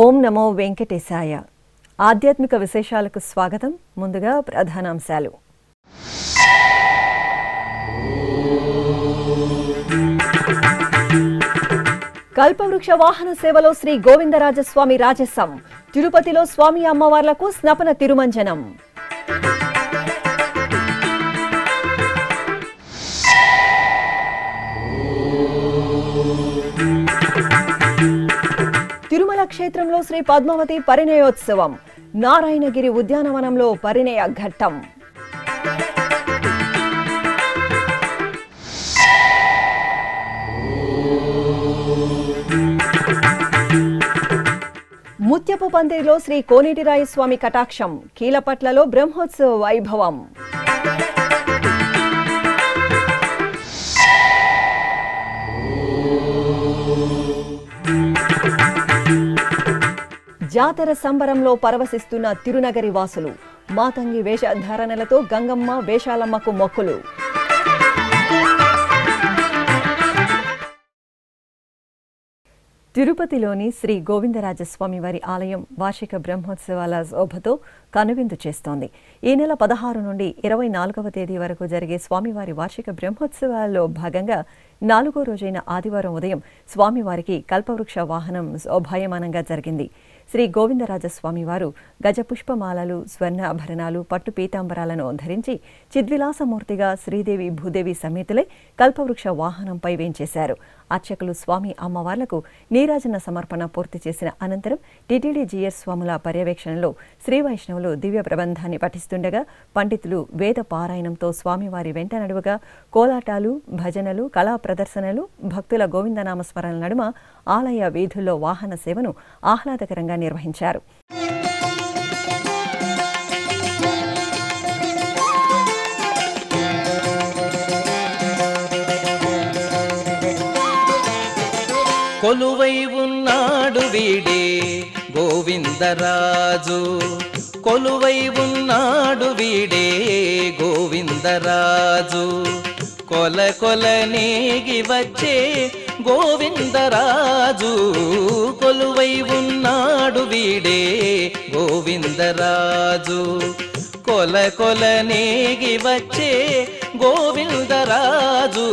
ఓం నమో వెంకటేశాయ. ఆధ్యాత్మిక విశేషాలకు స్వాగతం. ముందుగా ప్రధానాంశాలు. కల్పవృక్ష వాహన సేవలో శ్రీ గోవిందరాజస్వామి రాజసం. తిరుపతిలో స్వామి అమ్మవార్లకు స్నపన తిరుమంజనం. తిరుమల క్షేత్రంలో శ్రీ పద్మావతి పరిణయోత్సవం. నారాయణగిరి ఉద్యానవనంలో పరిణయ ఘట్టం. ముత్యపు పందిరిలో శ్రీ కోనేటిరాయస్వామి కటాక్షం. కీలపట్లలో బ్రహ్మోత్సవ వైభవం. జాతర సంబరంలో పరవశిస్తున్న తిరునగరి వాసులు. మాతంగి వేషధారణలతో గంగమ్మ వేషాలమ్మకు మొక్కులు. తిరుపతిలోని శ్రీ గోవిందరాజస్వామి వారి ఆలయం వార్షిక బ్రహ్మోత్సవాల శోభతో కనువిందు చేస్తోంది. ఈ నెల 16 నుండి 24వ తేదీ వరకు జరిగే స్వామివారి వార్షిక బ్రహ్మోత్సవాల్లో భాగంగా 4వ రోజైన ఆదివారం ఉదయం స్వామివారికి కల్పవృక్ష వాహనం శోభాయమానంగా జరిగింది. శ్రీ గోవిందరాజస్వామి వారు గజపుష్పమాలలు, స్వర్ణ ఆభరణాలు, పట్టు పీతాంబరాలను ధరించి చిద్విలాసమూర్తిగా శ్రీదేవి భూదేవి సమేతులై కల్పవృక్ష వాహనంపై వేంచేశారు. అర్చకులు స్వామి అమ్మవార్లకు నీరాజన సమర్పణ పూర్తి చేసిన అనంతరం టీటీడీ జీఎస్ స్వాముల పర్యవేక్షణలో శ్రీ వైష్ణవులు దివ్య ప్రబంధాన్ని పఠిస్తుండగా పండితులు వేద పారాయణంతో స్వామివారి వెంట నడువగా కోలాటాలు, భజనలు, కళా ప్రదర్శనలు, భక్తుల గోవిందనామస్మరణ నడుమ ఆలయ వీధుల్లో వాహన సేవను ఆహ్లాదకరంగా నిర్వహించారు. కొలువై ఉన్నాడు వీడే గోవిందరాజు. కొలువై ఉన్నాడు వీడే గోవిందరాజు. కొల కొల నేగి వచ్చే గోవిందరాజు. కొలువై ఉన్నాడు వీడే గోవిందరాజు. కొల కొల నేగి వచ్చే గోవిందరాజు.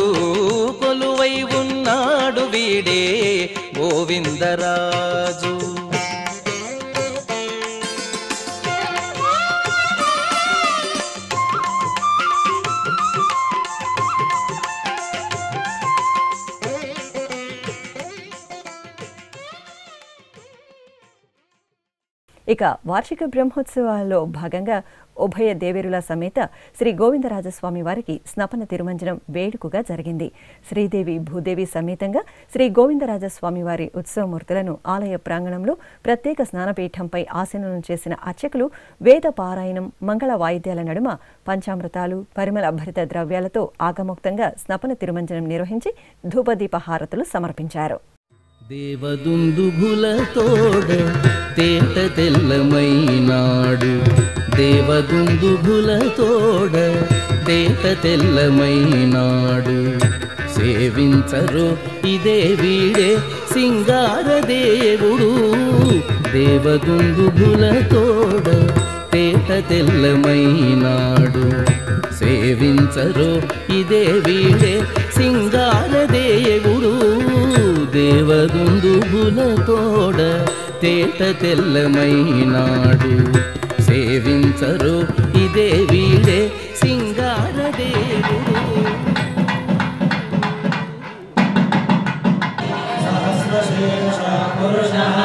కొలువై ఉన్నాడు వీడే గోవిందరాజు. ఇక వార్షిక బ్రహ్మోత్సవాల్లో భాగంగా ఉభయ దేవేరుల సమేత శ్రీ గోవిందరాజస్వామి వారికి స్నపన తిరుమంజనం వేడుకగా జరిగింది. శ్రీదేవి భూదేవి సమేతంగా శ్రీ గోవిందరాజస్వామి వారి ఉత్సవమూర్తులను ఆలయ ప్రాంగణంలో ప్రత్యేక స్నానపీఠంపై ఆసీనులను చేసిన అర్చకులు వేద పారాయణం, మంగళ వాయిద్యాల నడుమ పంచామృతాలు, పరిమళ భరిత ద్రవ్యాలతో ఆగమోక్తంగా స్నపన తిరుమంజనం నిర్వహించి ధూపదీప హారతులు సమర్పించారు. దేవదుందుభులతోడ తేట తెల్లమైనాడు. దేవదుందుభులతోడ తేట తెల్లమైనాడు. సేవించరు ఇదే వీడే సింగారదేవుడు. దేవదుందుభులతోడ తేట తెల్లమైనాడు. సేవించరు ఇదే వీడే సింగారదేవుడు. దేవదుందుభులతోడ తేట తెల్లమైనాడు. సేవించరు ఇదే వీడే సింగారదేవుడు. సహస్రశీర్ష పురుషః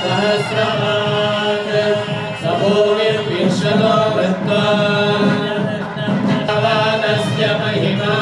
సహస్రాక్ష సభూమిర్విశ్వతో వృత్తా భగవానస్య మహిమా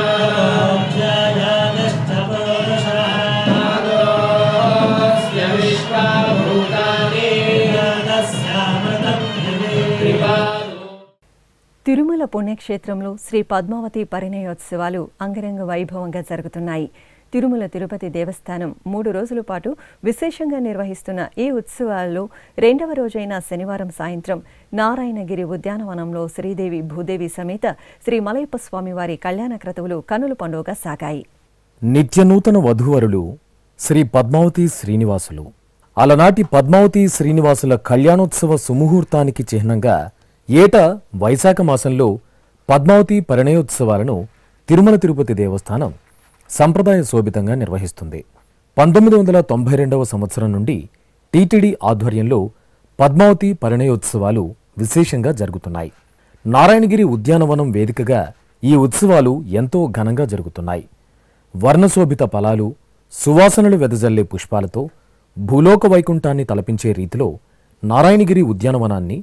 తిరుమల పుణ్యక్షేత్రంలో శ్రీ పద్మావతి పరిణయోత్సవాలు అంగరంగ వైభవంగా జరుగుతున్నాయి. తిరుమల తిరుపతి దేవస్థానం 3 రోజుల పాటు విశేషంగా నిర్వహిస్తున్న ఈ ఉత్సవాల్లో 2వ రోజైన శనివారం సాయంత్రం నారాయణగిరి ఉద్యానవనంలో శ్రీదేవి భూదేవి సమేత శ్రీ మలయప్ప స్వామివారి కళ్యాణ క్రతువులు కన్నుల పండుగగా సాగాయి. నిత్యనూతన వధూవరులు శ్రీ పద్మావతి శ్రీనివాసులు. అలనాటి పద్మావతి శ్రీనివాసుల కళ్యాణోత్సవ సుముహూర్తానికి చిహ్నంగా ఏటా వైశాఖ మాసంలో పద్మావతి పరిణయోత్సవాలను తిరుమల తిరుపతి దేవస్థానం సంప్రదాయ శోభితంగా నిర్వహిస్తుంది. 1992వ సంవత్సరం నుండి టీటీడీ ఆధ్వర్యంలో పద్మావతి పరిణయోత్సవాలు విశేషంగా జరుగుతున్నాయి. నారాయణగిరి ఉద్యానవనం వేదికగా ఈ ఉత్సవాలు ఎంతో ఘనంగా జరుగుతున్నాయి. వర్ణశోభిత ఫలాలు, సువాసనలు వెదజల్లే పుష్పాలతో భూలోక వైకుంఠాన్ని తలపించే రీతిలో నారాయణగిరి ఉద్యానవనాన్ని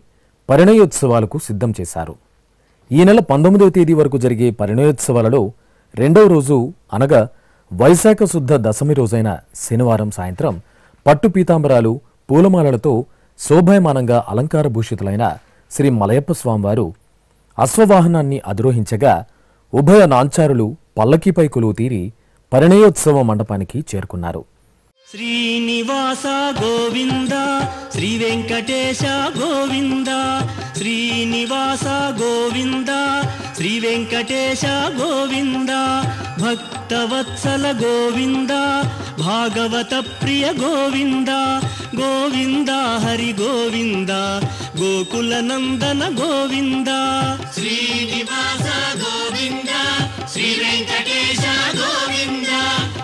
పరిణయోత్సవాలకు సిద్ధం చేశారు. ఈ నెల 19వ తేదీ వరకు జరిగే పరిణయోత్సవాలలో 2వ రోజు అనగా వైశాఖ శుద్ధ దశమి రోజైన శనివారం సాయంత్రం పట్టు పీతాంబరాలు, పూలమాలలతో శోభాయమానంగా అలంకార భూషితులైన శ్రీ మలయప్ప స్వామివారు అశ్వవాహనాన్ని అధిరోహించగా ఉభయ నాంచారులు పల్లకీపై కొలువు తీరి పరిణయోత్సవ మండపానికి చేరుకున్నారు. శ్రీనివాస గోవింద శ్రీ వెంకటేశ గోవింద, శ్రీనివాస గోవింద శ్రీ వెంకటేశ గోవింద, భక్తవత్సల గోవింద భాగవత ప్రియ గోవింద, గోవింద హరి గోవింద గోకుల నందన గోవింద. శ్రీనివాస గోవింద శ్రీ వెంకటేశ గోవింద,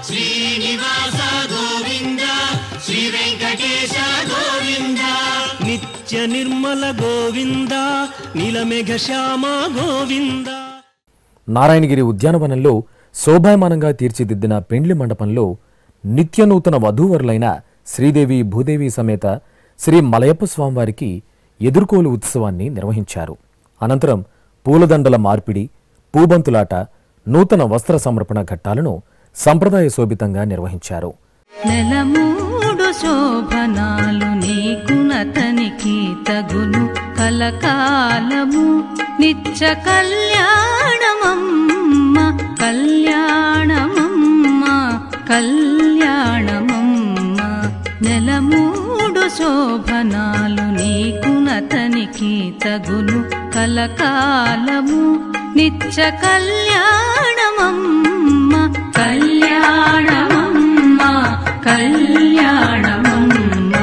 శ్రీనివాస గోవింద శ్రీ వెంకటేశ గోవింద, నిత్య నిర్మల గోవింద నీలమేఘ శ్యామ గోవింద. నారాయణగిరి ఉద్యానవనంలో శోభాయమానంగా తీర్చిదిద్దిన పెండ్లి మండపంలో నిత్యనూతన వధూవరులైన శ్రీదేవి భూదేవి సమేత శ్రీ మలయప్ప స్వామివారికి ఎదుర్కోలు ఉత్సవాన్ని నిర్వహించారు. అనంతరం పూలదండల మార్పిడి, పూబంతులాట, నూతన వస్త్ర సమర్పణ ఘట్టాలను సంప్రదాయ శోభితంగా నిర్వహించారు. నెలమూడు శోభనాలు నీకునతనికి తగును కలకాలము, నిత్య కళ్యాణమమ్మ కళ్యాణమమ్మ కళ్యాణమమ్మ. నెలమూడు శోభనాలు నీకునతనికి తగును కలకాలము, నిత్య కళ్యాణమమ్మ కళ్యాణమమ్మ కళ్యాణమమ్మ.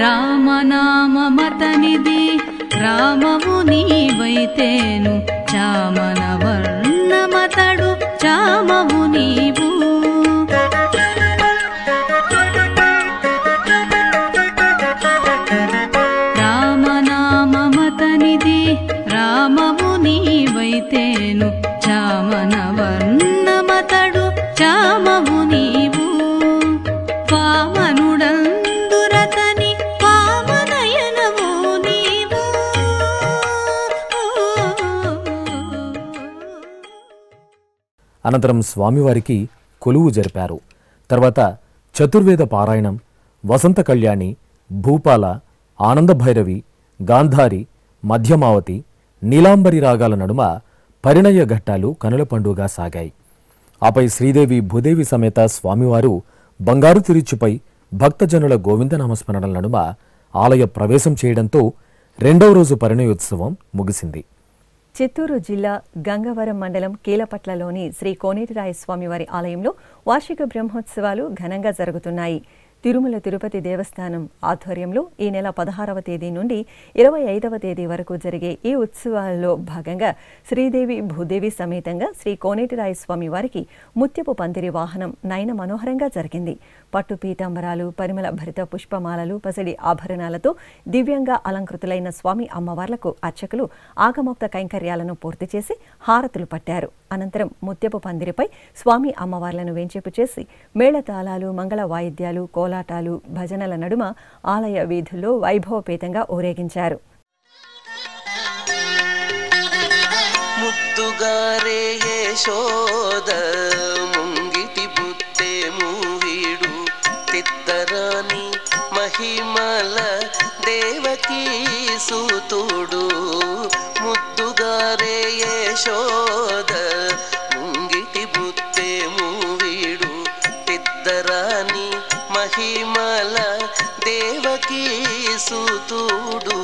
రామనామమతనిది రామము నీవైతేను, చామన వర్ణమతడు చామవు నీవు. రామనామమతనిది రామము నీవైతేను, చామన వర్ణమతడు చామవు నీవు. వామనుడందురతని వామనయనము నీవు. అనంతరం స్వామివారికి కొలువు జరిపారు. తర్వాత చతుర్వేద పారాయణం, వసంత కళ్యాణి, భూపాల, ఆనంద భైరవి, గాంధారి, మధ్యమావతి, నీలాంబరి రాగాల నడుమ పరిణయ ఘట్టాలు కనుల పండుగగా సాగాయి. ఆపై శ్రీదేవి భూదేవి సమేత స్వామివారు బంగారు తిరుచుపై భక్తజనుల గోవిందనామస్మరణల నడుమ ఆలయ ప్రవేశం చేయడంతో 2వ రోజు పరిణయోత్సవం ముగిసింది. చిత్తూరు జిల్లా గంగవరం మండలం కీలపట్లలోని శ్రీ కోనేటిరాయ స్వామివారి ఆలయంలో వార్షిక బ్రహ్మోత్సవాలు ఘనంగా జరుగుతున్నాయి. తిరుమల తిరుపతి దేవస్థానం ఆధ్వర్యంలో ఈ నెల 16వ తేదీ నుండి 25వ తేదీ వరకు జరిగే ఈ ఉత్సవాల్లో భాగంగా శ్రీదేవి భూదేవి సమేతంగా శ్రీ కోనేటిరాయ స్వామి వారికి ముత్యపు పందిరి వాహనం నయన మనోహరంగా జరిగింది. పట్టు పీతాంబరాలు, పరిమళ భరిత పుష్పమాలలు, పసిడి ఆభరణాలతో దివ్యంగా అలంకృతులైన స్వామి అమ్మవార్లకు అర్చకులు ఆగమోక్త కైంకర్యాలను పూర్తి చేసి హారతులు పట్టారు. అనంతరం ముత్యపు పందిరిపై స్వామి అమ్మవార్లను వేంచేపు చేసి మేళతాళాలు, మంగళ వాయిద్యాలు, కోలాటాలు, భజనల నడుమ ఆలయ వీధుల్లో వైభవపేతంగా ఊరేగించారు. ముత్తుగారే యశోద ముంగిటి బుత్తే మూవీడు తిత్తరాని మహిమల దేవకీ సూతుడు. ముత్తుగారే యశోద ముంగిటి బుత్తే మూవీడు తిత్తరాని మహిమల దేవకీ సూతుడు.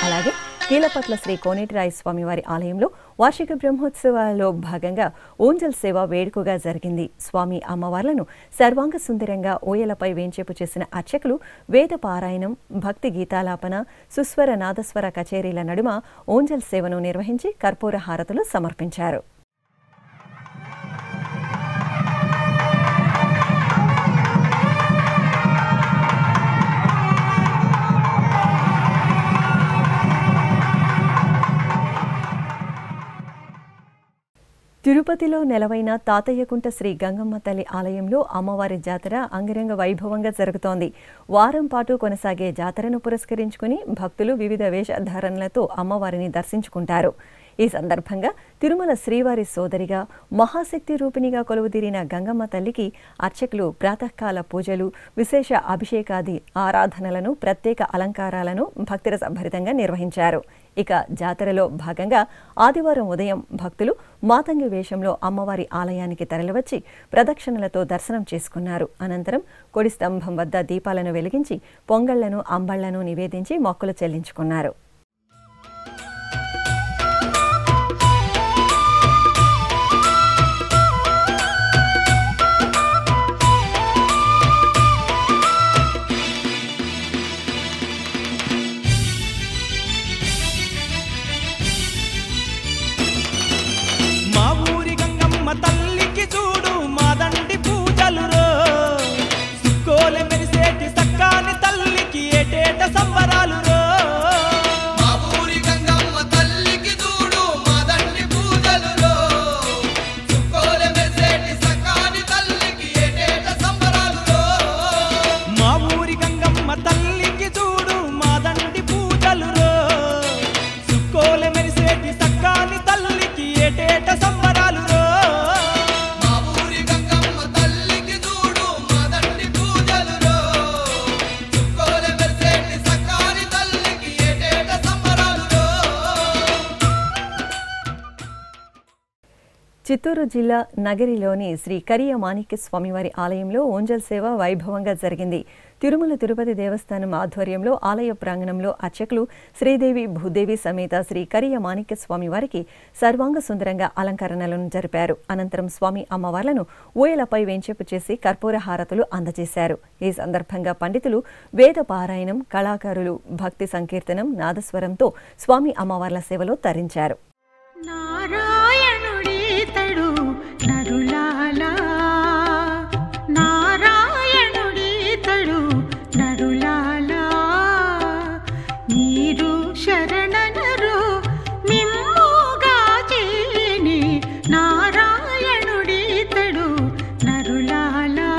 అలాగే కీలపట్ల శ్రీ కోనేటిరాయ స్వామి వారి ఆలయంలో వార్షిక బ్రహ్మోత్సవాల్లో భాగంగా ఊంజల్ సేవ వేడుకగా జరిగింది. స్వామి అమ్మవార్లను సర్వాంగ సుందరంగా ఊయలపై వేంచేపు చేసిన అర్చకులు వేద పారాయణం, భక్తి గీతాలాపన, సుస్వర నాదస్వర కచేరీల నడుమ ఊంజల్ సేవను నిర్వహించి కర్పూర హారతులు సమర్పించారు. తిరుపతిలో నెలవైన తాతయ్యకుంట శ్రీ గంగమ్మ తల్లి ఆలయంలో అమ్మవారి జాతర అంగరంగ వైభవంగా జరుగుతోంది. వారం పాటు కొనసాగే జాతరను పురస్కరించుకుని భక్తులు వివిధ వేషధారణలతో అమ్మవారిని దర్శించుకుంటారు. ఈ సందర్భంగా తిరుమల శ్రీవారి సోదరిగా మహాశక్తి రూపిణిగా కొలువుదీరిన గంగమ్మ తల్లికి అర్చకులు ప్రాతకాల పూజలు, విశేష అభిషేకాది ఆరాధనలను, ప్రత్యేక అలంకారాలను భక్తిరసభరితంగా నిర్వహించారు. ఇక జాతరలో భాగంగా ఆదివారం ఉదయం భక్తులు మాతంగి వేషంలో అమ్మవారి ఆలయానికి తరలివచ్చి ప్రదక్షిణలతో దర్శనం చేసుకున్నారు. అనంతరం కొడి స్తంభం వద్ద దీపాలను వెలిగించి పొంగళ్లను, అంబళ్లను నివేదించి మొక్కులు చెల్లించుకున్నారు. తల్లికి చూడు మాదండి పూజలు రో, సుక్కోలె మెరిసేటి సక్కాని తల్లికి ఏటేట సంబరాలు రో. మా ఊరి గంగమ్మ తల్లికి చూడు మాదండి పూజలు రో, సుక్కోలె మెరిసేటి సక్కాని తల్లికి ఏటేట సంబరాలు రో. మా ఊరి గంగమ్మ తల్లికి చూడు మాదండి పూజలు రో, సుక్కోలె మెరిసేటి సక్కాని తల్లికి ఏటేట సంబరాలు రో. చిత్తూరు జిల్లా నగరిలోని శ్రీ కరియ మాణిక్య స్వామివారి ఆలయంలో ఊంజల్ సేవ వైభవంగా జరిగింది. తిరుమల తిరుపతి దేవస్థానం ఆధ్వర్యంలో ఆలయ ప్రాంగణంలో అర్చకులు శ్రీదేవి భూదేవి సమేత శ్రీ కరియ మాణిక్య స్వామివారికి సర్వాంగ సుందరంగా అలంకరణలను జరిపారు. అనంతరం స్వామి అమ్మవార్లను ఊయలపై వేంచేపు చేసి కర్పూర హారతులు అందజేశారు. ఈ సందర్భంగా పండితులు వేద పారాయణం, కళాకారులు భక్తి సంకీర్తనం, నాదస్వరంతో స్వామి అమ్మవార్ల సేవలో తరించారు. నారాయణుడీతడు నరులాలా, నారాయణుడీతడు నరులాలా, మీరు శరణనరు మిమ్ముగా చేని, నారాయణుడీతడు నరులాలా,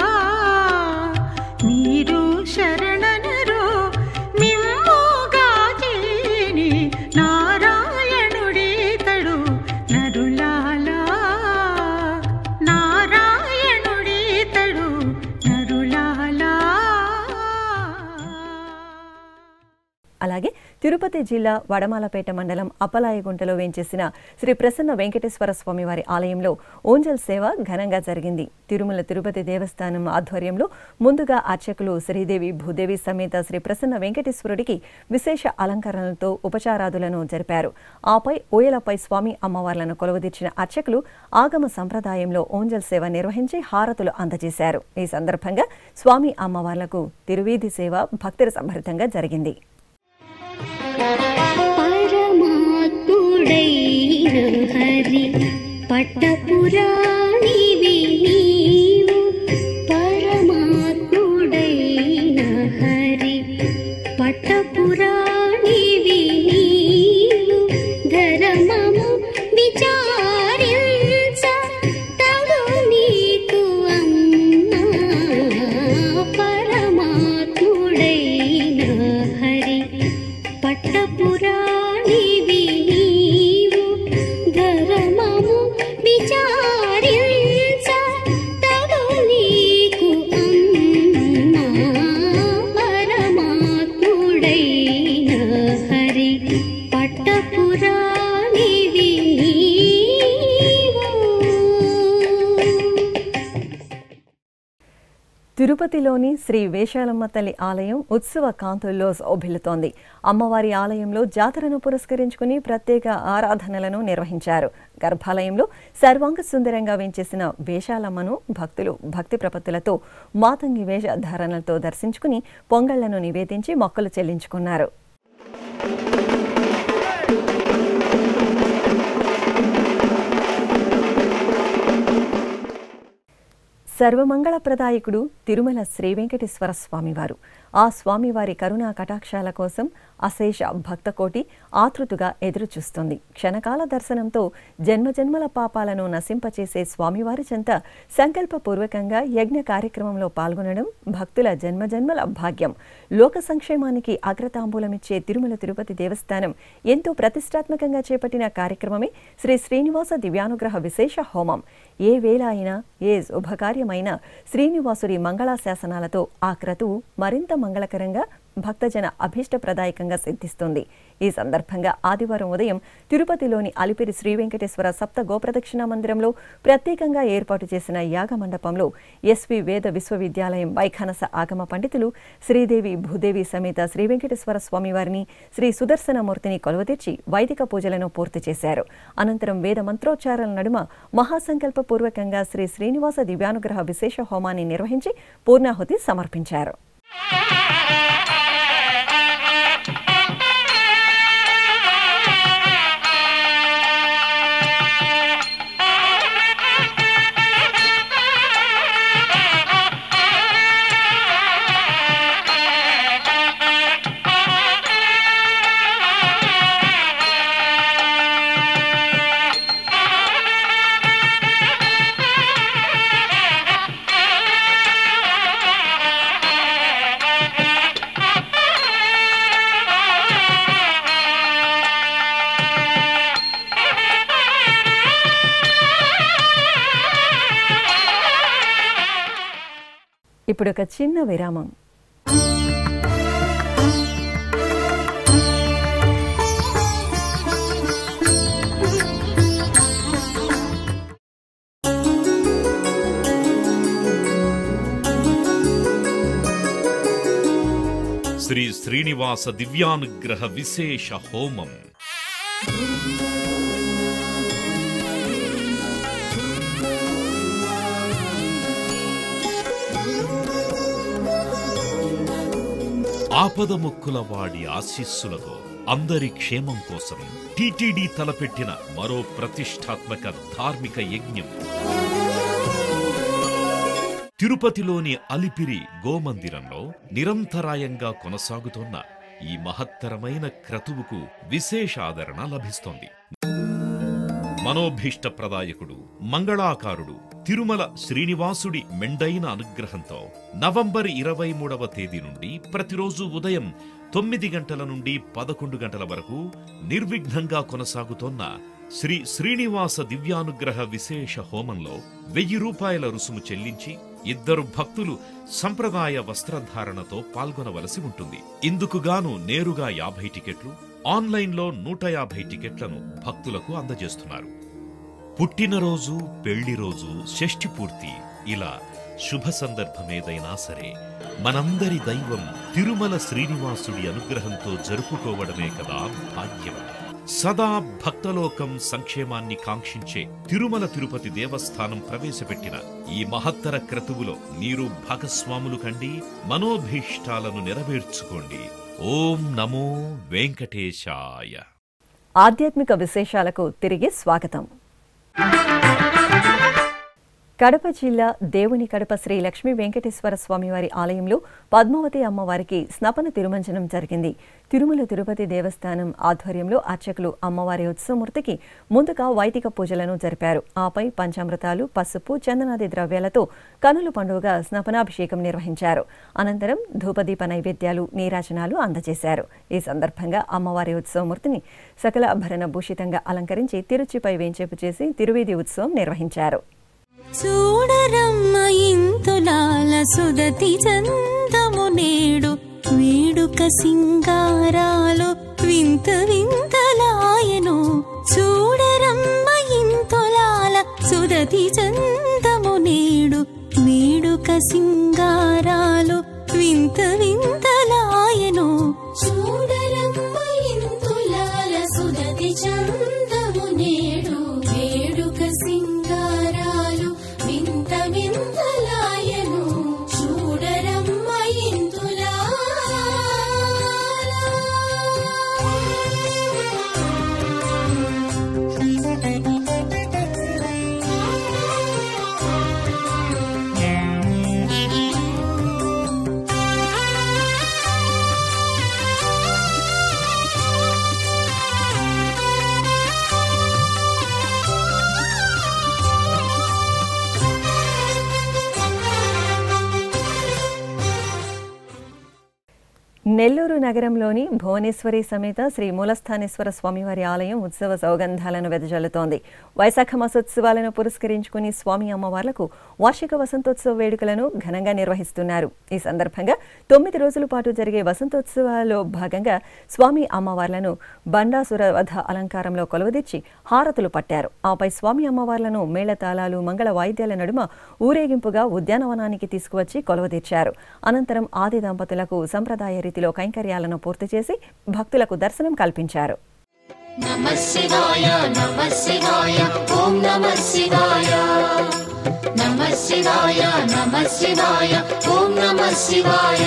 మీరు శరణనరు మిమ్ముగా చేని, నారాయణుడీ తిరుపతి జిల్లా వడమాలపేట మండలం అప్పలాయగుంటలో వేంచేసిన శ్రీ ప్రసన్న వెంకటేశ్వర స్వామివారి ఆలయంలో ఓంజల్ సేవ ఘనంగా జరిగింది. తిరుమల తిరుపతి దేవస్థానం ఆధ్వర్యంలో ముందుగా అర్చకులు శ్రీదేవి భూదేవి సమేత శ్రీ ప్రసన్న వెంకటేశ్వరుడికి విశేష అలంకరణలతో ఉపచారాదులను జరిపారు. ఆపై ఊయలపై స్వామి అమ్మవార్లను కొలువుదీర్చిన అర్చకులు ఆగమ సంప్రదాయంలో ఓంజల్ సేవ నిర్వహించి హారతులు అందజేశారు. ఈ సందర్భంగా స్వామి అమ్మవార్లకు తిరువీధి సేవ భక్తుల సంభరితంగా జరిగింది. పరమాత్ముడైన హరి పట్టపురాణివి నీవు, పరమాత్ముడైన హరి పట్టపురాణివి నీవు, ధర్మము విచారించ తగు నీకు అమ్మా, పరమాత్ముడైన హరి పట్టపురాణివి నీవు, ధర్మము విచారించ తగు నీకు అమ్మా, పరమాత్ముడైన హరి పట్టపురాణివి నీవు. తిరుపతిలోని శ్రీ వేషాలమ్మ తల్లి ఆలయం ఉత్సవ కాంతుల్లో శోభిల్లుతోంది. అమ్మవారి ఆలయంలో జాతరను పురస్కరించుకుని ప్రత్యేక ఆరాధనలను నిర్వహించారు. గర్భాలయంలో సర్వాంగ సుందరంగా వేంచేసిన వేషాలమ్మను భక్తులు భక్తి ప్రపత్తులతో మాతంగి వేషధారణలతో దర్శించుకుని పొంగళ్లను నివేదించి మొక్కలు చెల్లించుకున్నారు. సర్వమంగళప్రదాయకుడు తిరుమల శ్రీ వెంకటేశ్వర స్వామివారు. ఆ స్వామివారి కరుణా కటాక్షాల కోసం అశేష భక్తకోటి ఆతృతగా ఎదురుచూస్తుంది. క్షణకాల దర్శనంతో జన్మజన్మల పాపాలను నశింపచేసే స్వామివారి చెంత సంకల్పపూర్వకంగా యజ్ఞ కార్యక్రమంలో పాల్గొనడం భక్తుల జన్మజన్మల భాగ్యం. లోక సంక్షేమానికి అగ్రతాంబూలమిచ్చే తిరుమల తిరుపతి దేవస్థానం ఎంతో ప్రతిష్టాత్మకంగా చేపట్టిన కార్యక్రమమే శ్రీ శ్రీనివాస దివ్యానుగ్రహ విశేష హోమం. ఏ వేళ అయినా ఏ శుభకార్యమైనా శ్రీనివాసుడి మంగళాశాసనాలతో ఆ క్రతువు మరింత మంగళకరంగా భక్తజన అభీష్టప్రదాయకంగా సిద్ధిస్తుంది. ఈ సందర్భంగా ఆదివారం ఉదయం తిరుపతిలోని అలిపిరి శ్రీ వెంకటేశ్వర సప్త గోప్రదక్షిణ మందిరంలో ప్రత్యేకంగా ఏర్పాటు చేసిన యాగ మండపంలో ఎస్వి వేద విశ్వవిద్యాలయం వైఖానస ఆగమ పండితులు శ్రీదేవి భూదేవి సమేత శ్రీ వెంకటేశ్వర స్వామివారిని శ్రీ సుదర్శనమూర్తిని కొలువుతీర్చి వైదిక పూజలను పూర్తి చేశారు. అనంతరం వేద మంత్రోచ్చారాల నడుమ మహాసంకల్పపూర్వకంగా శ్రీ శ్రీనివాస దివ్యానుగ్రహ విశేష హోమాన్ని నిర్వహించి పూర్ణాహుతి సమర్పించారు. ఇప్పుడు ఒక చిన్న విరామం. శ్రీ శ్రీనివాస దివ్యానుగ్రహ విశేష హోమం. ఆపదముక్కుల వాడి ఆశీస్సులతో అందరి క్షేమం కోసం టీటీడీ తలపెట్టిన మరో ప్రతిష్టాత్మక ధార్మిక యజ్ఞం. తిరుపతిలోని అలిపిరి గోమందిరంలో నిరంతరాయంగా కొనసాగుతోన్న ఈ మహత్తరమైన క్రతువుకు విశేష ఆదరణ లభిస్తోంది. మనోభీష్టప్రదాయకుడు మంగళాకారుడు తిరుమల శ్రీనివాసుడి మెండైన అనుగ్రహంతో నవంబర్ 23వ తేదీ నుండి ప్రతిరోజు ఉదయం 9 గంటల నుండి 11 గంటల వరకు నిర్విఘ్నంగా కొనసాగుతోన్న శ్రీ శ్రీనివాస దివ్యానుగ్రహ విశేష హోమంలో 1000 రూపాయల రుసుము చెల్లించి ఇద్దరు భక్తులు సంప్రదాయ వస్త్రధారణతో పాల్గొనవలసి ఉంటుంది. ఇందుకుగాను నేరుగా 50 టికెట్లు, ఆన్లైన్లో 150 టికెట్లను భక్తులకు అందజేస్తున్నారు. పుట్టినరోజు, పెళ్లి రోజు, షష్ఠి పూర్తి ఇలా శుభ సందర్భమేదైనా సరే మనందరి దైవం తిరుమల శ్రీనివాసుడి అనుగ్రహంతో జరుపుకోవడమే కదా భాగ్యం. సదా భక్తలోకం సంక్షేమాన్ని కాంక్షించే తిరుమల తిరుపతి దేవస్థానం ప్రవేశపెట్టిన ఈ మహత్తర క్రతువులో మీరు భాగస్వాములు కండి, మనోభీష్టాలను నెరవేర్చుకోండి. ఓం నమో వెంకటేశాయ. ఆధ్యాత్మిక విశేషాలకు తిరిగి స్వాగతం. కడప జిల్లా దేవుని కడప శ్రీ లక్ష్మీ వెంకటేశ్వర స్వామివారి ఆలయంలో పద్మావతి అమ్మవారికి స్నపన తిరుమంజనం జరిగింది. తిరుమల తిరుపతి దేవస్థానం ఆధ్వర్యంలో అర్చకులు అమ్మవారి ఉత్సవమూర్తికి ముందుగా వైదిక పూజలను జరిపారు. ఆపై పంచామృతాలు, పసుపు, చందనాది ద్రవ్యాలతో కనుల పండుగ స్నపనాభిషేకం నిర్వహించారు. అనంతరం ధూపదీప నైవేద్యాలు, నీరాజనాలు అందజేశారు. ఈ సందర్భంగా అమ్మవారి ఉత్సవమూర్తిని సకల ఆభరణ భూషితంగా అలంకరించి తిరుచిపై వేంచేపు చేసి తిరువీధి ఉత్సవం నిర్వహించారు. చూడరమ్మ ఇంతులాల సుదతి చందము నేడు వేడుక సింగారాలు వింత వింతలాయను. చూడరమ్మ ఇంతులాల సుదతి చందము నేడు వేడుక సింగారాలు వింత వింతలాయను. చూడరమ్మ ఇంతులాల సుదతి చందము నేడు వేడుక సింగారాలు వింత వింతలాయను. చూడరమ్మ ఇంతులాల. నెల్లూరు నగరంలోని భువనేశ్వరి సమేత శ్రీ మూలస్థానేశ్వర స్వామివారి ఆలయం ఉత్సవ సౌగంధాలను వెదజల్లుతోంది. వైశాఖ మాసోత్సవాలను పురస్కరించుకుని స్వామి అమ్మవార్లకు వార్షిక వసంతోత్సవ వేడుకలను ఘనంగా నిర్వహిస్తున్నారు. ఈ సందర్భంగా 9 రోజుల పాటు జరిగే వసంతోత్సవాల్లో భాగంగా స్వామి అమ్మవార్లను బండాసుర వధ అలంకారంలో కొలువదీర్చి హారతులు పట్టారు. ఆపై స్వామి అమ్మవార్లను మేళతాళాలు, మంగళ వాయిద్యాల నడుమ ఊరేగింపుగా ఉద్యానవనానికి తీసుకువచ్చి కొలువదీర్చారు. అనంతరం ఆది దంపతులకు సంప్రదాయ రీతిలో కైంకర్యాలను పూర్తి చేసి భక్తులకు దర్శనం కల్పించారు. నమః శివాయ నమః శివాయ ఓం నమః శివాయ నమః శివాయ నమః శివాయ ఓం నమః శివాయ.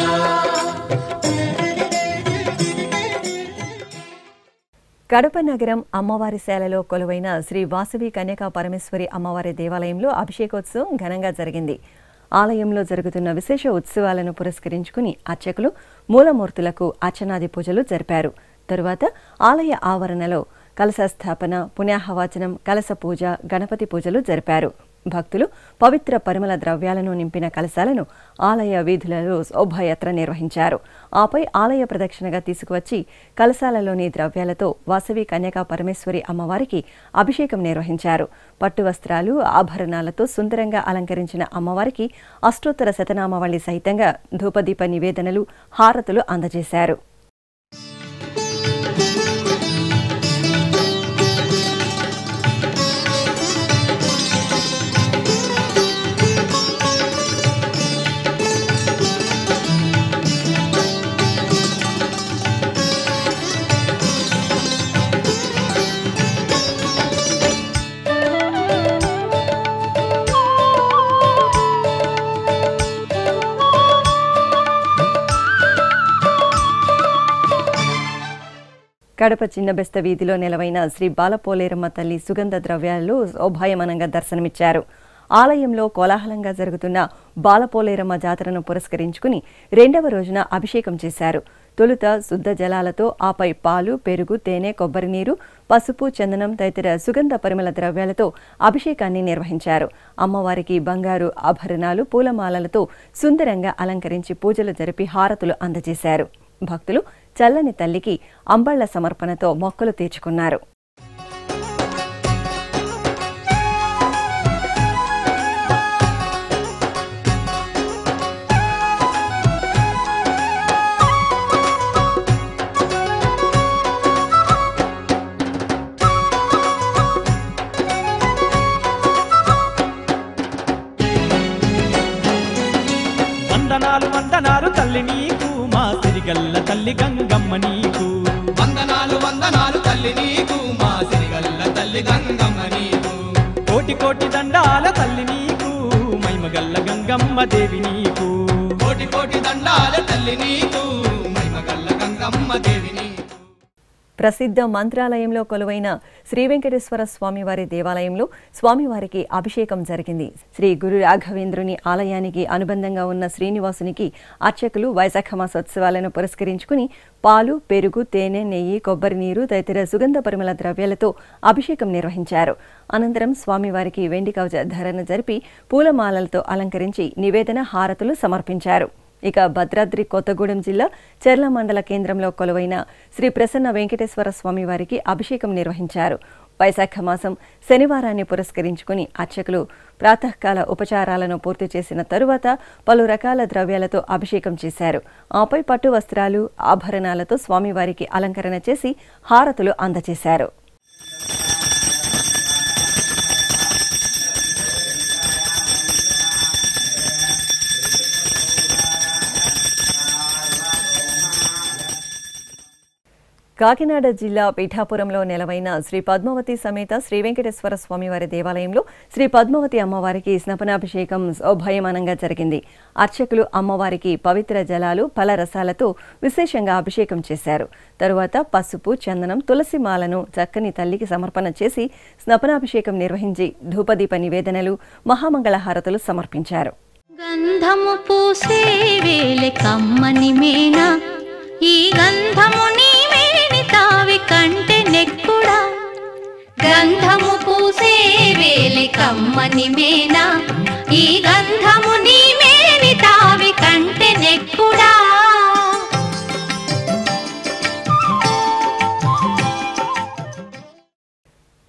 కడప నగరం అమ్మవారి శాలలో కొలువైన శ్రీ వాసవి కన్యకా పరమేశ్వరి అమ్మవారి దేవాలయంలో అభిషేకోత్సవం ఘనంగా జరిగింది. ఆలయంలో జరుగుతున్న విశేష ఉత్సవాలను పురస్కరించుకుని అర్చకులు మూలమూర్తులకు అర్చనాది పూజలు జరిపారు. తరువాత ఆలయ ఆవరణలో కలశస్థాపన, పుణ్యాహవాచనం, కలశ పూజ, గణపతి పూజలు జరిపారు. భక్తులు పవిత్ర పరిమళ ద్రవ్యాలను నింపిన కలశాలను ఆలయ వీధులలో శోభాయాత్ర నిర్వహించారు. ఆపై ఆలయ ప్రదక్షిణగా తీసుకువచ్చి కలశాలలోని ద్రవ్యాలతో వాసవి కన్యకా పరమేశ్వరి అమ్మవారికి అభిషేకం నిర్వహించారు. పట్టు వస్త్రాలు, ఆభరణాలతో సుందరంగా అలంకరించిన అమ్మవారికి అష్టోత్తర శతనామావళి సహితంగా ధూపదీప నివేదనలు, హారతులు అందజేశారు. కడప చిన్నబెస్త వీధిలో నెలవైన శ్రీ బాలపోలేరమ్మ తల్లి సుగంధ ద్రవ్యాలు శోభాయమానంగా దర్శనమిచ్చారు. ఆలయంలో కోలాహలంగా జరుగుతున్న బాలపోలేరమ్మ జాతరను పురస్కరించుకుని 2వ రోజున అభిషేకం చేశారు. తొలుత శుద్ధ జలాలతో, ఆపై పాలు, పెరుగు, తేనె, కొబ్బరి నీరు, పసుపు, చందనం తదితర సుగంధ పరిమళ ద్రవ్యాలతో అభిషేకాన్ని నిర్వహించారు. అమ్మవారికి బంగారు ఆభరణాలు, పూలమాలలతో సుందరంగా అలంకరించి పూజలు జరిపి హారతులు అందజేశారు. భక్తులు చల్లని తల్లికి అంబళ్ల సమర్పణతో మొక్కలు తీర్చుకున్నారు. తల్లి నీకు మా సిరిగల్ల తల్లి గంగమ్మ నీకు వందనాలు వందనాలు తల్లి నీకు మా సిరిగల్ల తల్లి గంగమ్మ నీకు కోటి కోటి దండాల తల్లి నీకు మైమగల్ల గంగమ్మ దేవి నీకు కోటి కోటి దండాల తల్లి నీకు మైమగల్ల గంగమ్మ దేవి నీకు. ప్రసిద్ధ మంత్రాలయంలో కొలువైన శ్రీ వెంకటేశ్వర స్వామివారి దేవాలయంలో స్వామివారికి అభిషేకం జరిగింది. శ్రీ గురు రాఘవేంద్రుని ఆలయానికి అనుబంధంగా ఉన్న శ్రీనివాసునికి అర్చకులు వైశాఖ మాసోత్సవాలను పురస్కరించుకుని పాలు, పెరుగు, తేనె, నెయ్యి, కొబ్బరి నీరు తదితర సుగంధ పరిమళ ద్రవ్యాలతో అభిషేకం నిర్వహించారు. అనంతరం స్వామివారికి వెండి కవచ ధారణ జరిపి పూలమాలలతో అలంకరించి నివేదన హారతులు సమర్పించారు. ఇక భద్రాద్రి కొత్తగూడెం జిల్లా చెర్ల మండల కేంద్రంలో కొలువైన శ్రీ ప్రసన్న వెంకటేశ్వర స్వామివారికి అభిషేకం నిర్వహించారు. వైశాఖ మాసం శనివారాన్ని పురస్కరించుకుని అర్చకులు ప్రాతకాల ఉపచారాలను పూర్తి చేసిన తరువాత పలు రకాల ద్రవ్యాలతో అభిషేకం చేశారు. ఆపై పట్టు వస్త్రాలు, ఆభరణాలతో స్వామివారికి అలంకరణ చేసి హారతులు అందజేశారు. కాకినాడ జిల్లా పీఠాపురంలో నెలవైన శ్రీ పద్మావతి సమేత శ్రీ వెంకటేశ్వర స్వామివారి దేవాలయంలో శ్రీ పద్మావతి అమ్మవారికి స్నపనాభిషేకం శోభాయమానంగా జరిగింది. అర్చకులు అమ్మవారికి పవిత్ర జలాలు, ఫలరసాలతో విశేషంగా అభిషేకం చేశారు. తరువాత పసుపు, చందనం, తులసి మాలను చక్కని తల్లికి సమర్పణ చేసి స్నపనాభిషేకం నిర్వహించి ధూపదీప నివేదనలు, మహామంగళహారతులు సమర్పించారు. గంధము పూసే వేలె కమ్మని మేనా, ఈ గంధము నీ మేని తావి కంటే నెక్కుడా. గంధము పూసే వేలె కమ్మని మేనా, ఈ గంధము నీ మేని తావి కంటే నెక్కుడా.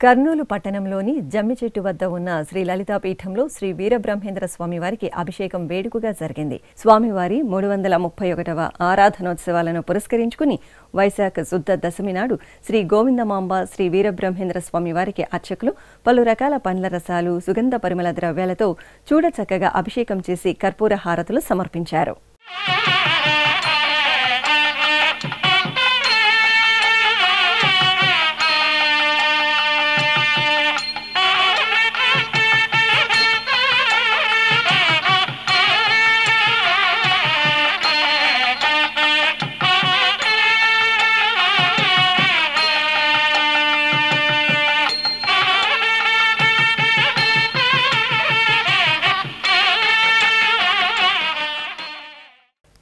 కర్నూలు పట్టణంలోని జమ్మి చెట్టు వద్ద ఉన్న శ్రీ లలితాపీఠంలో శ్రీ వీరబ్రహ్మేంద్ర స్వామివారికి అభిషేకం వేడుకగా జరిగింది. స్వామివారి 331వ ఆరాధనోత్సవాలను పురస్కరించుకుని వైశాఖ శుద్ధ దశమి నాడు శ్రీ గోవిందమాంబ శ్రీ వీరబ్రహ్మేంద్ర స్వామివారికి అర్చకులు పలు రకాల పండ్ల రసాలు, సుగంధ పరిమళ ద్రవ్యాలతో చూడచక్కగా అభిషేకం చేసి కర్పూర హారతులు సమర్పించారు.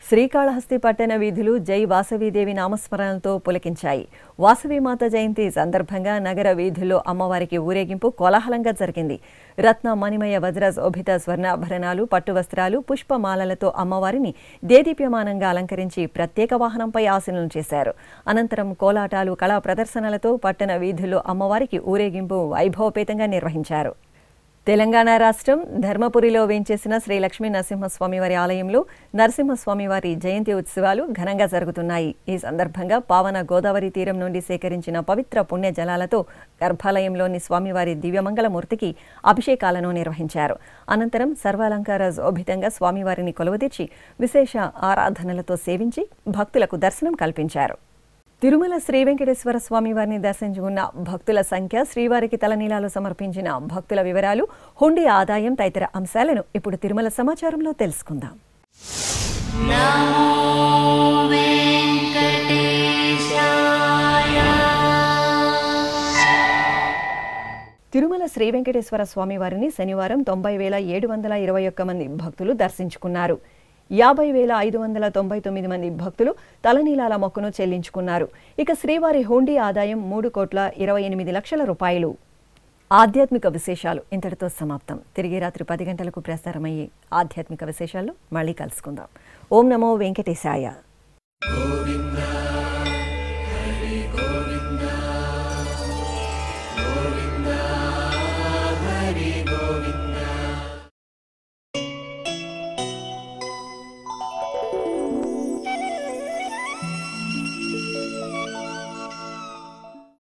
శ్రీకాళహస్తి పట్టణ వీధులు జై వాసవీదేవి నామస్మరణలతో పులకించాయి. వాసవీమాత జయంతి సందర్భంగా నగర వీధుల్లో అమ్మవారికి ఊరేగింపు కోలాహలంగా జరిగింది. రత్న, మణిమయ, వజ్ర శోభిత స్వర్ణాభరణాలు, పట్టు వస్త్రాలు, పుష్పమాలలతో అమ్మవారిని దేదీప్యమానంగా అలంకరించి ప్రత్యేక వాహనంపై ఆసీనులు చేశారు. అనంతరం కోలాటాలు, కళా ప్రదర్శనలతో పట్టణ వీధుల్లో అమ్మవారికి ఊరేగింపు వైభవపేతంగా నిర్వహించారు. తెలంగాణ రాష్ట్రం ధర్మపురిలో వేంచేసిన శ్రీ లక్ష్మీ నరసింహస్వామివారి ఆలయంలో నరసింహస్వామివారి జయంతి ఉత్సవాలు ఘనంగా జరుగుతున్నాయి. ఈ సందర్భంగా పావన గోదావరి తీరం నుండి సేకరించిన పవిత్ర పుణ్య జలాలతో గర్భాలయంలోని స్వామివారి దివ్యమంగళమూర్తికి అభిషేకాలను నిర్వహించారు. అనంతరం సర్వాలంకార శోభితంగా స్వామివారిని కొలువుదీర్చి విశేష ఆరాధనలతో సేవించి భక్తులకు దర్శనం కల్పించారు. తిరుమల శ్రీ వెంకటేశ్వర స్వామివారిని దర్శించుకున్న భక్తుల సంఖ్య, శ్రీవారికి తలనీలాలు సమర్పించిన భక్తుల వివరాలు, హుండీ ఆదాయం తదితర అంశాలను ఇప్పుడు తిరుమల సమాచారంలో తెలుసుకుందాం. తిరుమల శ్రీ వెంకటేశ్వర స్వామివారిని శనివారం 90,721 మంది భక్తులు దర్శించుకున్నారు. 50,599 మంది భక్తులు తలనీలాల మొక్కును చెల్లించుకున్నారు. ఇక శ్రీవారి హుండీ ఆదాయం 3,28,00,000 రూపాయలు. ఆధ్యాత్మిక విశేషాలు ఇంతటితో సమాప్తం. తిరిగి రాత్రి 10 గంటలకు ప్రసారమయ్యే ఆధ్యాత్మిక విశేషాల్లో మళ్ళీ కలుసుకుందాం. ఓం నమో వెంకటేశాయ.